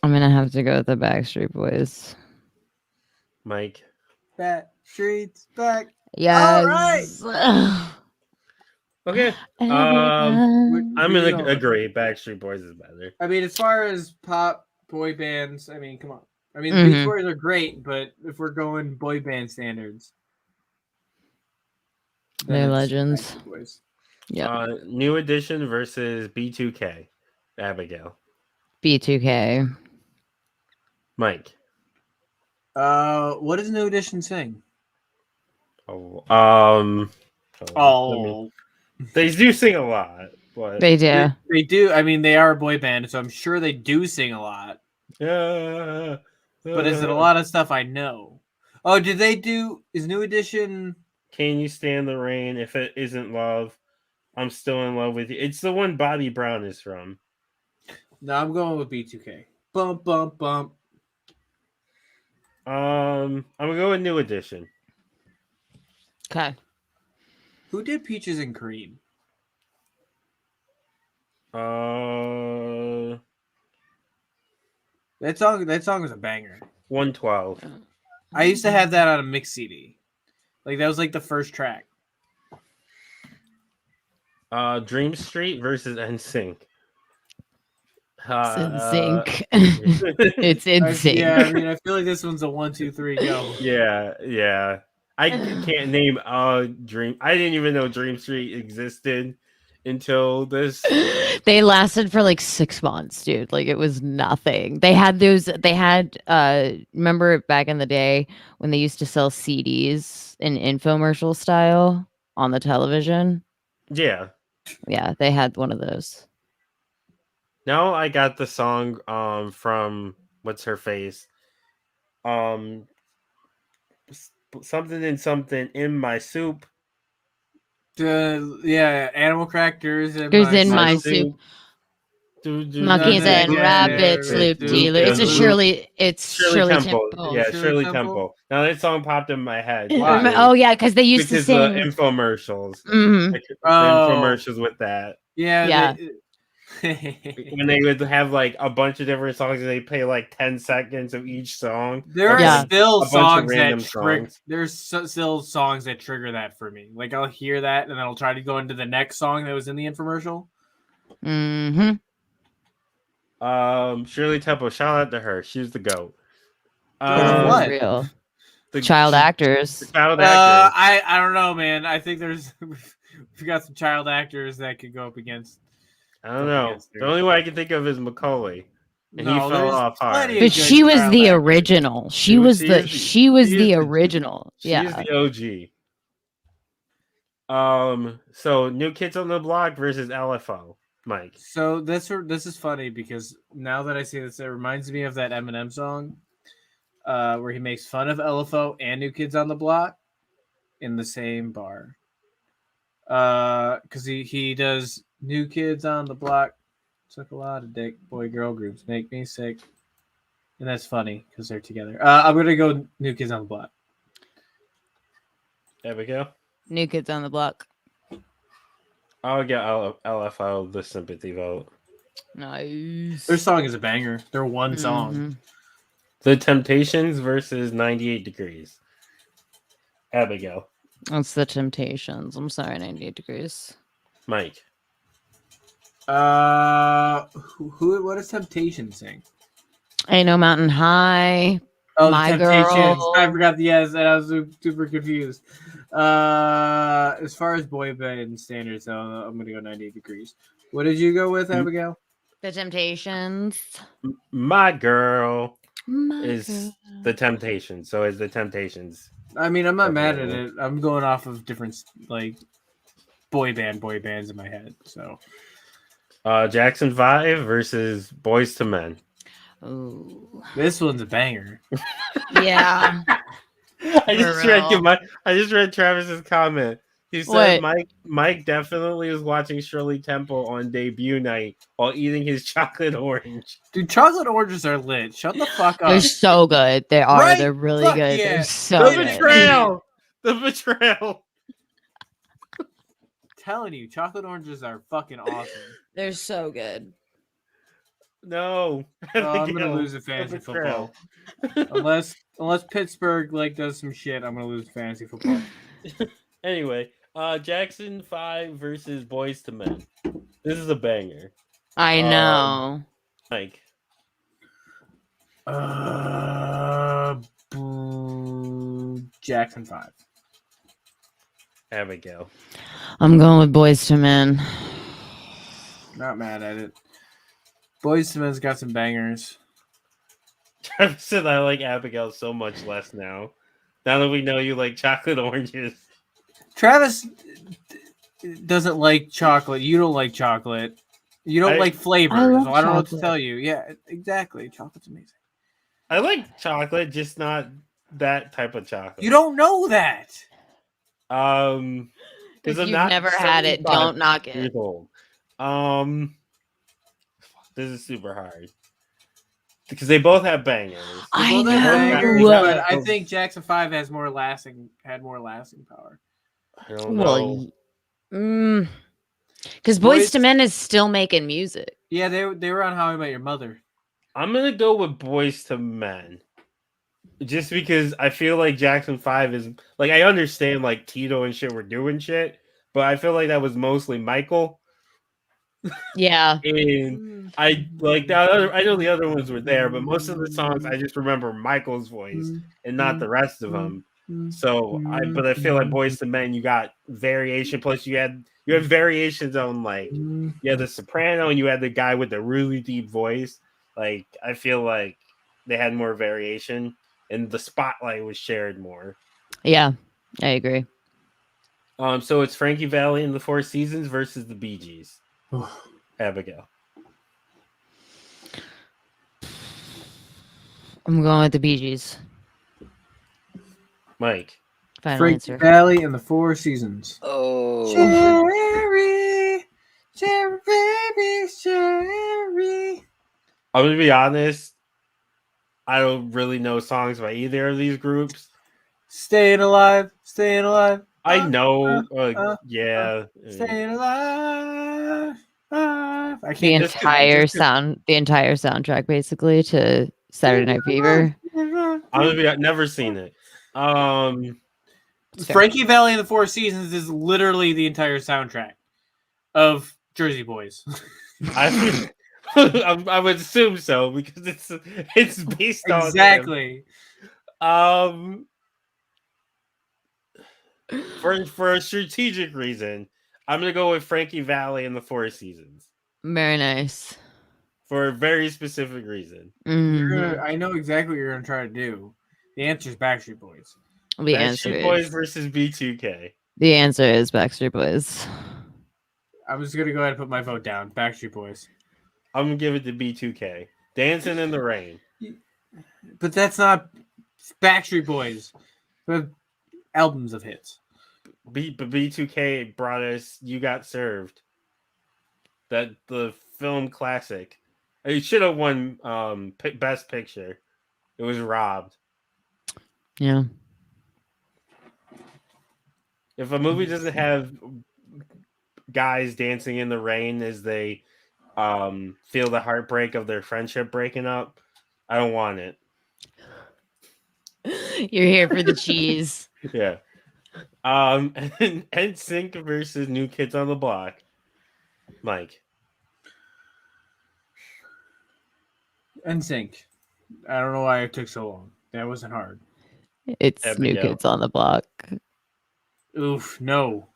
I'm gonna have to go with the Backstreet Boys. Mike. Backstreet's back. Yes. All right. Okay. I'm gonna agree. Backstreet Boys is better. I mean, as far as pop boy bands, I mean, come on. I mean, the Beach Boys are great, but if we're going boy band standards, they're legends. Yeah. New Edition versus B2K. Abigail. B2K. Mike. What does New Edition sing? They do sing a lot, but they do. They do. I mean, they are a boy band, so I'm sure they do sing a lot. But is it a lot of stuff I know? Oh, did they do? Is New Edition? Can You Stand the Rain? If It Isn't Love, I'm Still in Love with You. It's the one Bobby Brown is from. No, I'm going with B2K. Bump, bump, bump. I'm gonna go with New Edition. Okay. Who did Peaches and Cream? That song was a banger. 112. I used to have that on a mix CD. Like that was like the first track. Dream Street versus Nsync. Nsync. It's Nsync. Yeah, I mean, I feel like this one's a 1, 2, 3, go. Yeah. I can't name Dream. I didn't even know Dream Street existed until this. They lasted for like 6 months, dude. Like it was nothing. They had remember back in the day when they used to sell CDs in infomercial style on the television? Yeah. Yeah, they had one of those. Now I got the song from what's her face? Something and something in my soup. Animal crackers in There's my in my soup. soup. Monkeys and rabbits, loop dealer. It's a Shirley Temple. Yeah, Shirley Temple? Temple. Now that song popped in my head. Why? Oh yeah, because they used to sing the infomercials. Mhm. Like, the infomercials with that. Yeah. When they would have like a bunch of different songs and they play like 10 seconds of each song. There are Yeah. still A bunch of songs random that trigger. songs. There's still songs that trigger that for me. Like I'll hear that and then I'll try to go into the next song that was in the infomercial. Mm-hmm. Shirley Temple, shout out to her. She's the GOAT. What? Real child actors. The child actors. I don't know, man. I think we've got some child actors that could go up against. I don't know. The only one I can think of is Macaulay. And he fell there's off hard. plenty of But good she was child the actors. original. She She was is the the- original. She's Yeah. the OG. So New Kids on the Block versus LFO. Mike. So this is funny because now that I see this, it reminds me of that Eminem song where he makes fun of LFO and New Kids on the Block in the same bar. Because he does New Kids on the Block took a lot of dick, boy girl groups make me sick, and that's funny because they're together. I'm gonna go New Kids on the Block. Abigail. New Kids on the Block. I'll get LFO the sympathy vote. Nice. Their song is a banger. They're one song. Mhm. The Temptations versus 98 Degrees. Abigail. That's the Temptations. I'm sorry, 98 Degrees. Mike. What does Temptation sing? Ain't No Mountain High. Oh, My the Temptations. Girl. I forgot the yes, and I was super confused. As far as boy band standards, though, I'm gonna go 98 Degrees. What did you go with, Abigail? The Temptations. My Girl My is girl. the Temptations. So is the Temptations. I mean, I'm not mad at it. I'm going off of different like boy bands in my head. So Jackson 5 versus Boys to Men. Ooh. this one's a banger. Yeah. I just read Travis's comment. He said What? Mike definitely was watching Shirley Temple on debut night while eating his chocolate orange. Dude, chocolate oranges are lit. Shut the fuck up. They're so good. They are. Right? They're really Fuck good. yeah. They're so The good. betrayal. The betrayal. Telling you, chocolate oranges are fucking awesome. They're so good. No. I'm gonna Abigail, lose a the fantasy betrayal. football. Unless Pittsburgh like does some shit, I'm gonna lose fantasy football. Anyway, Jackson 5 versus Boys to Men. This is a banger. I know. Mike. Jackson 5. Abigail. I'm going with Boys to Men. Not mad at it. Boys to Men's got some bangers. Travis said I like Abigail so much less now. Now that we know you like chocolate oranges. Travis doesn't like chocolate. You don't like chocolate. You don't like flavors. I love I don't know what to chocolate. tell you. Yeah, exactly. Chocolate's amazing. I like chocolate, just not that type of chocolate. You don't know that. Because If I'm you've not never had it, 75 don't knock years it. old. This is super hard because they both have bangers. I Well, they're know. bangers, Well, but I think Jackson 5 had more lasting power. I don't know. Well, because Boys Boys- to Men is still making music. Yeah, they were on How I Met Your Mother. I'm gonna go with Boys to Men, just because I feel like Jackson 5 is like I understand like Tito and shit were doing shit, but I feel like that was mostly Michael. Yeah. And I like the other. I know the other ones were there, but most of the songs I just remember Michael's voice and not the rest of them. So but I feel like Boys to Men, you got variation. Plus, you had variations on like you had the soprano and you had the guy with the really deep voice. Like I feel like they had more variation and the spotlight was shared more. Yeah, I agree. So it's Frankie Valli and the Four Seasons versus the Bee Gees. Abigail. I'm going with the Bee Gees. Mike. Final Frankie answer. Valli and the Four Seasons. Oh. Cherry, baby, cherry. I'm gonna be honest. I don't really know songs by either of these groups. Staying alive. I know. Yeah. Staying alive. I The can't entire soundtrack basically to Saturday Night Fever. I've never seen it. Frankie Valli and the Four Seasons is literally the entire soundtrack of Jersey Boys. I would assume so because it's based on exactly. For a strategic reason, I'm gonna go with Frankie Valli and the Four Seasons. Very nice. For a very specific reason. I know exactly what you're gonna try to do. The answer is Backstreet Boys. The answer Backstreet is Boys versus B2K. The answer is Backstreet Boys. I'm just gonna go ahead and put my vote down. Backstreet Boys. I'm gonna give it to B2K. Dancing in the Rain. But that's not Backstreet Boys. But albums of hits. But B2K brought us You Got Served. The film classic. It should have won Best Picture. It was robbed. Yeah. If a movie doesn't have guys dancing in the rain as they feel the heartbreak of their friendship breaking up, I don't want it. You're here for the cheese. Yeah. And Nsync versus New Kids on the Block. Mike. Nsync. I don't know why it took so long. That wasn't hard. It's Abigail. New Kids on the Block. Oof, no.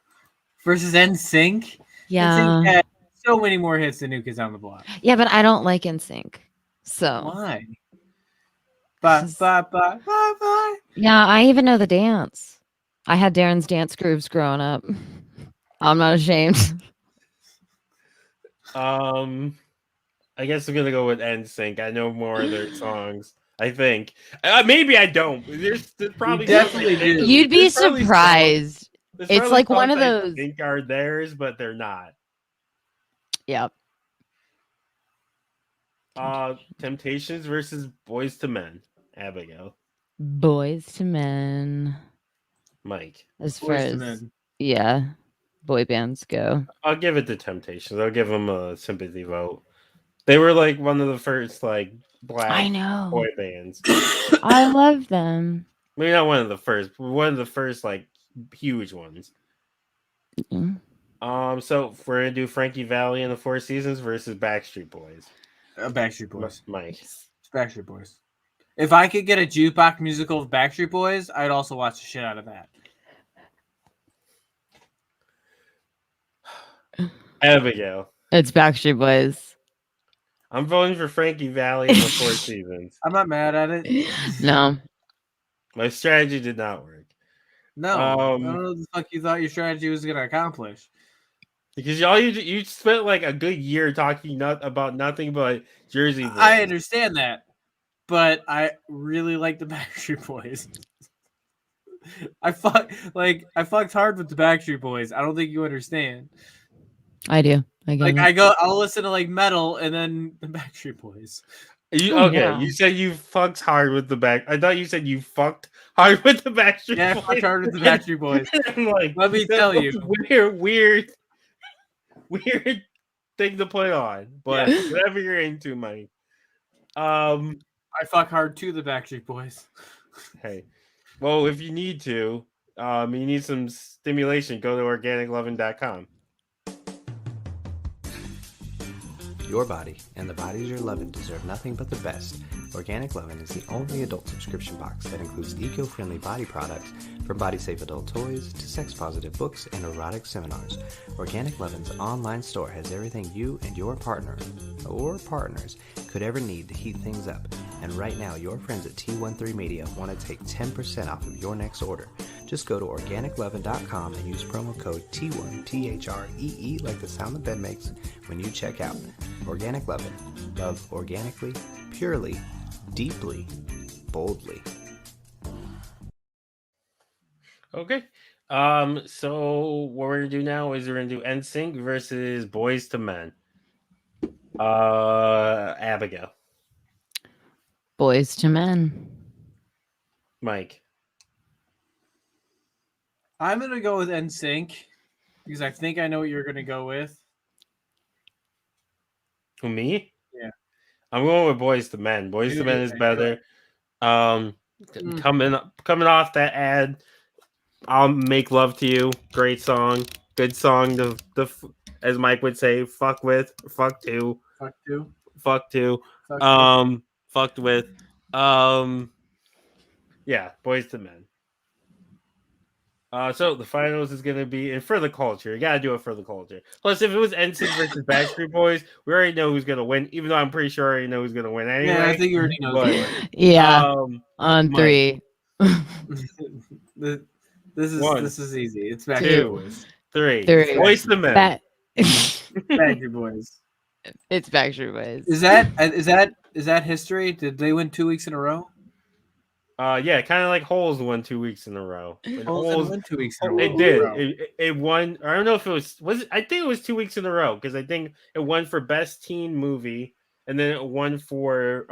Versus Nsync? Yeah. NSYNC had so many more hits than New Kids on the Block. Yeah, but I don't like NSYNC. So Why? Bye, bye, bye, bye, bye. yeah, I even know the dance. I had Darren's dance grooves growing up. I'm not ashamed. I guess I'm gonna go with NSYNC. I know more of their songs. I think maybe I don't. There's probably You definitely songs- do. You'd be there's probably surprised. there's It's probably like one songs of I those- think are theirs, but they're not. Yep. Temptations versus Boys to Men. Abigail. Boys to Men. Mike. As far Boys to as Men. yeah, boy bands go. I'll give it to Temptations. I'll give them a sympathy vote. They were like one of the first like black I know. boy bands. I love them. Maybe not one of the first, but one of the first like huge ones. Mhm. So we're gonna do Frankie Valli and the Four Seasons versus Backstreet Boys. Backstreet Boys. Mike. It's Backstreet Boys. If I could get a jukebox musical of Backstreet Boys, I'd also watch the shit out of that. Abigail. It's Backstreet Boys. I'm voting for Frankie Valli and the Four Seasons. I'm not mad at it. No. My strategy did not work. No. I don't know what the fuck you thought your strategy was going to accomplish. Because you spent like a good year talking about nothing but Jersey Boys. I understand that, but I really like the Backstreet Boys. I fucked hard with the Backstreet Boys. I don't think you understand. I do. I get it. I'll listen to like metal and then the Backstreet Boys. Yeah. You said you fucked hard with the back. I thought you said you fucked hard with the Backstreet Yeah, I Boys. fucked hard with the Backstreat Boys. I'm like, Let me tell you. weird thing to play on, but Yeah. whatever you're into, Mike. I fuck hard to the Backstreet Boys. Hey, well, if you need to, you need some stimulation, go to organicloving.com. Your body and the bodies you're loving deserve nothing but the best. Organic Lovin' is the only adult subscription box that includes eco-friendly body products, from body-safe adult toys to sex-positive books and erotic seminars. Organic Lovin's online store has everything you and your partner or partners could ever need to heat things up. And right now, your friends at T13 Media want to take 10% off of your next order. Just go to organiclovin.com and use promo code T1, T-H-R-E-E, like the sound the bed makes, when you check out. Organic Lovin'. Love organically, purely, deeply, boldly. Okay. So what we're gonna do now is we're gonna do Nsync versus Boys to Men. Abigail. Boys to Men. Mike. I'm gonna go with Nsync because I think I know what you're gonna go with. Who, me? Yeah. I'm going with Boys to Men. Boys to Men is better. Mm. Coming off that ad, I'll Make Love to You. Great song. Good song to as Mike would say, fuck with, fuck to. Fuck to. Fuck to. Fuck Fucked with. Yeah, Boys to Men. So the finals is gonna be, and for the culture, you gotta do it for the culture. Plus, if it was Nsync versus Backstreet Boys, we already know who's gonna win. Even though I'm pretty sure I already know who's gonna win anyway. Yeah, I think you already know. Yeah. On Mike. 3. This is easy. It's Backstreet Boys. 3. 3. Boys to Men. Backstreet Boys. It's Backstreet Boys. Is that history? Did they win 2 weeks in a row? Yeah, kind of like Holes won 2 weeks in a row. Holes won 2 weeks in a row. It did. It won. I don't know if it was. I think it was 2 weeks in a row because I think it won for best teen movie, and then it won for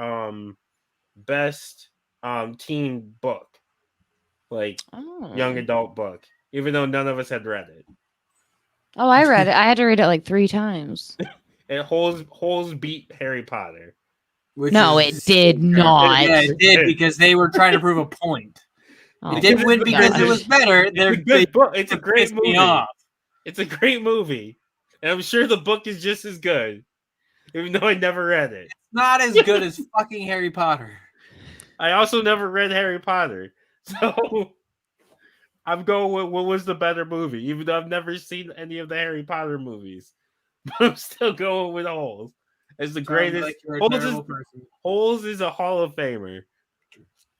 best teen book, like young adult book. Even though none of us had read it. Oh, I read it. I had to read it like 3 times. And Holes beat Harry Potter. No, it did not. Yeah, it did because they were trying to prove a point. Oh, It didn't win because it was better. It's a good book. It's a great movie. It's a great movie. And I'm sure the book is just as good. Even though I never read it. It's not as good as fucking Harry Potter. I also never read Harry Potter. So I'm going with what was the better movie, even though I've never seen any of the Harry Potter movies. But I'm still going with Holes. It's the greatest. Like Holes is a Hall of Famer.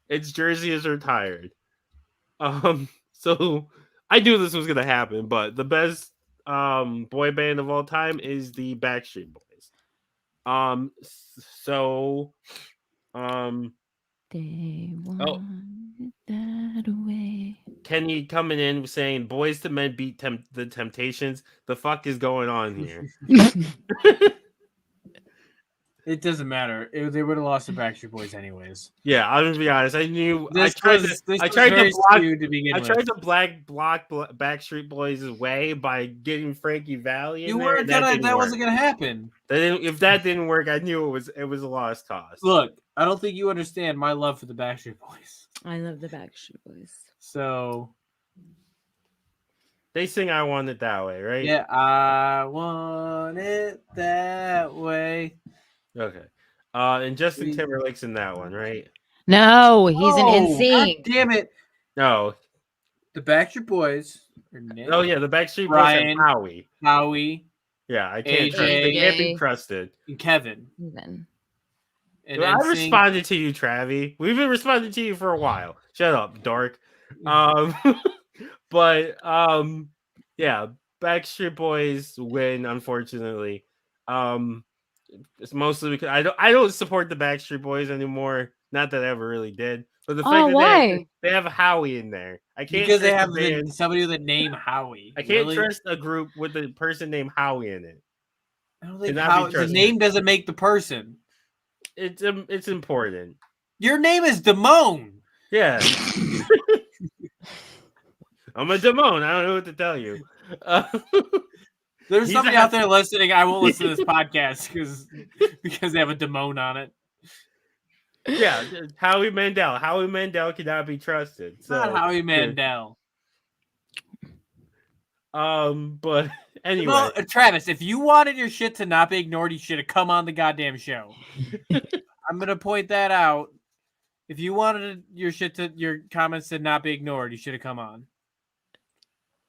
Its jersey is retired. So I knew this was gonna happen, but the best boy band of all time is the Backstreet Boys. They want that away. Kenny coming in saying Boys to Men beat the Temptations. The fuck is going on here? It doesn't matter. They would have lost to Backstreet Boys anyways. Yeah, I'm gonna be honest. I knew I tried to block Backstreet Boys' way by getting Frankie Valli. That wasn't gonna happen. If that didn't work, I knew it was a lost cause. Look, I don't think you understand my love for the Backstreet Boys. I love the Backstreet Boys. So they sing "I Want It That Way," right? Yeah, I want it that way. Okay. And Justin Timberlake's in that one, right? No, he's an Nsync. Damn it. No. The Backstreet Boys. Oh, yeah, the Backstreet Boys and Howie. Yeah, I can't AJ, trust. They can't be trusted. And Kevin. And I responded to you, Travi. We've been responding to you for a while. Shut up, dork. But yeah, Backstreet Boys win, unfortunately. It's mostly because I don't support the Backstreet Boys anymore. Not that I ever really did, but the fact that they have Howie in there, I can't because they have somebody with the name Howie. I can't trust a group with a person named Howie in it. I don't think the name doesn't make the person. It's important. Your name is Damone. Yeah. I'm a Damone. I don't know what to tell you. There's somebody out there listening. I won't listen to this podcast because they have a Damone on it. Yeah, Howie Mandel. Howie Mandel cannot be trusted. So, not Howie Mandel. But anyway, Well, Travis, if you wanted your shit to not be ignored, you should have come on the goddamn show. I'm gonna point that out. If you wanted your comments to not be ignored, you should have come on.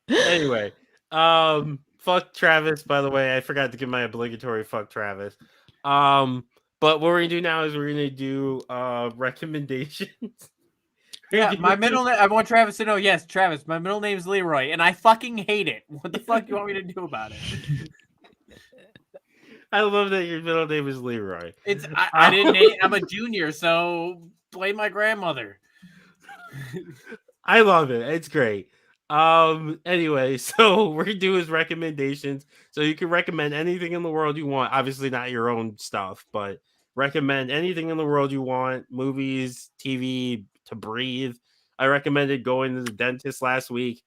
anyway, fuck Travis. By the way, I forgot to give my obligatory fuck Travis. But what we're gonna do now is we're gonna do recommendations. Yeah, my middle name. I want Travis to know. Yes, Travis. My middle name is Leroy, and I fucking hate it. What the fuck do you want me to do about it? I love that your middle name is Leroy. I didn't name. I'm a junior, so blame my grandmother. I love it. It's great. Anyway, so we're gonna do is recommendations. So you can recommend anything in the world you want. Obviously not your own stuff, but recommend anything in the world you want. Movies, TV, to breathe. I recommended going to the dentist last week.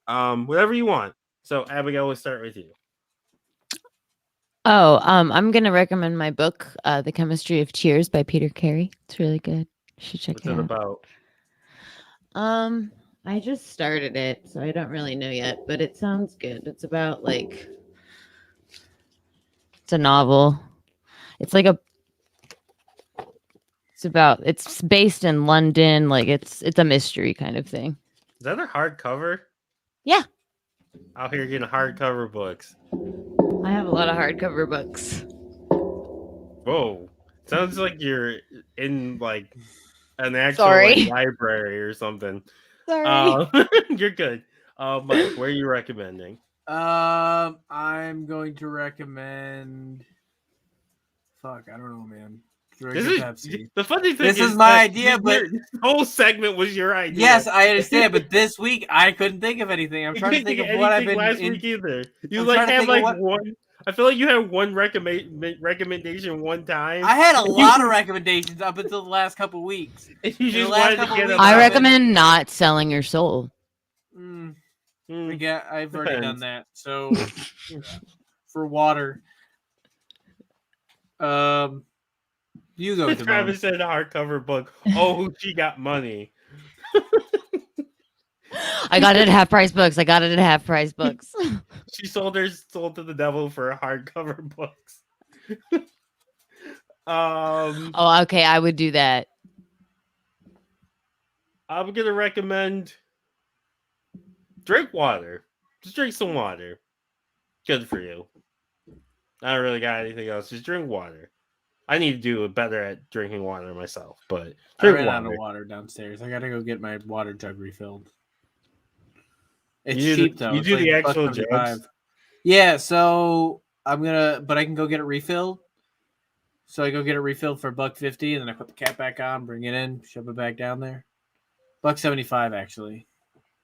Whatever you want. So Abigail, we'll start with you. Oh, I'm gonna recommend my book, The Chemistry of Tears by Peter Carey. It's really good. You should check What's it it out. about? I just started it, so I don't really know yet, but it sounds good. It's about it's a novel. It's it's based in London, it's a mystery kind of thing. Is that a hardcover? Yeah. Out here getting hardcover books. I have a lot of hardcover books. Whoa. Sounds like you're in an actual library or something. Sorry. You're good. Mike, where are you recommending? I'm going to recommend. Fuck, I don't know, man. Pepsi. The funny thing. This is my idea, but this whole segment was your idea. Yes, I understand, but this week I couldn't think of anything. I'm trying to think of what I've been last week either. You had one. I feel like you had one recommendation one time. I had a lot of recommendations up until the last couple weeks. I recommend not selling your soul. Yeah, I've already done that. So for water, you go. Travis said a hardcover book. Oh, she got money. I got it at Half Price Books. She sold her soul to the devil for hardcover books. Oh, okay. I would do that. I'm gonna recommend drink water. Just drink some water. Good for you. I don't really got anything else. Just drink water. I need to do better at drinking water myself, but I ran out of water downstairs. I gotta go get my water jug refilled. It's cheap though. You do the actual jugs? Yeah, so but I can go get it refilled. So I go get it refilled for $1.50, and then I put the cap back on, bring it in, shove it back down there. $1.75 actually.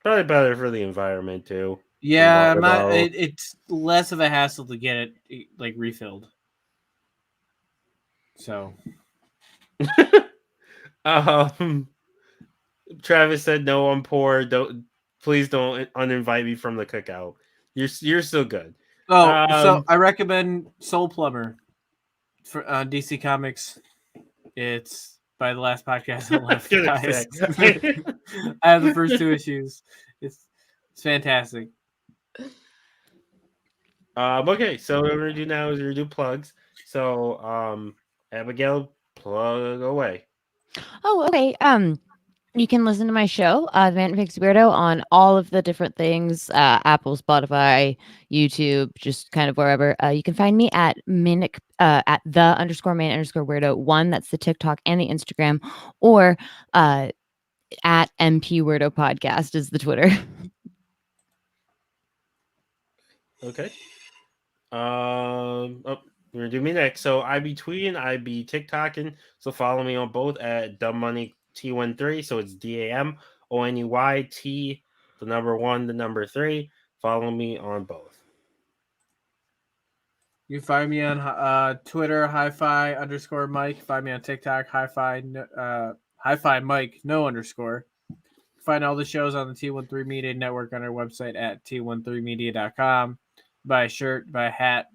Probably better for the environment too. Yeah, it's less of a hassle to get it refilled. So, Travis said, "No, I'm poor. Please don't uninvite me from the cookout. You're still good." Oh, so I recommend Soul Plumber for DC Comics. It's by the last podcast I left. I have the first 2 issues. It's fantastic. Okay, so what we're gonna do now is we're gonna do plugs. So, Abigail, plug away. Oh, okay. You can listen to my show, The Manic Pixie Wierdo, on all of the different things, Apple, Spotify, YouTube, just kind of wherever. You can find me at at _man_weirdo1. That's the TikTok and the Instagram, or at MP Wierdo Podcast is the Twitter. Okay. We're gonna do me next. So I be tweeting, I be TikToking. So follow me on both at DumbMoneyT13. So it's DAMONEYT, the number 1, the number 3. Follow me on both. You can find me on Twitter, hi-fi_Mike. Find me on TikTok, hi-fi Mike, no underscore. Find all the shows on the T13 Media Network on our website at t13media.com. Buy a shirt, buy a hat,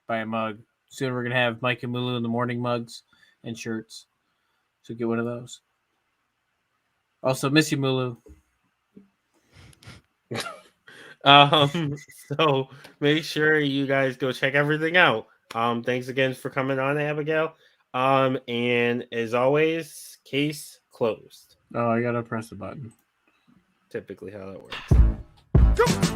buy a mug. Soon we're going to have Mike and Mulu in the morning mugs and shirts. So get one of those. Also, miss you, Mulu. So make sure you guys go check everything out. Thanks again for coming on, Abigail. And as always, case closed. Oh, I gotta press a button. Typically how that works.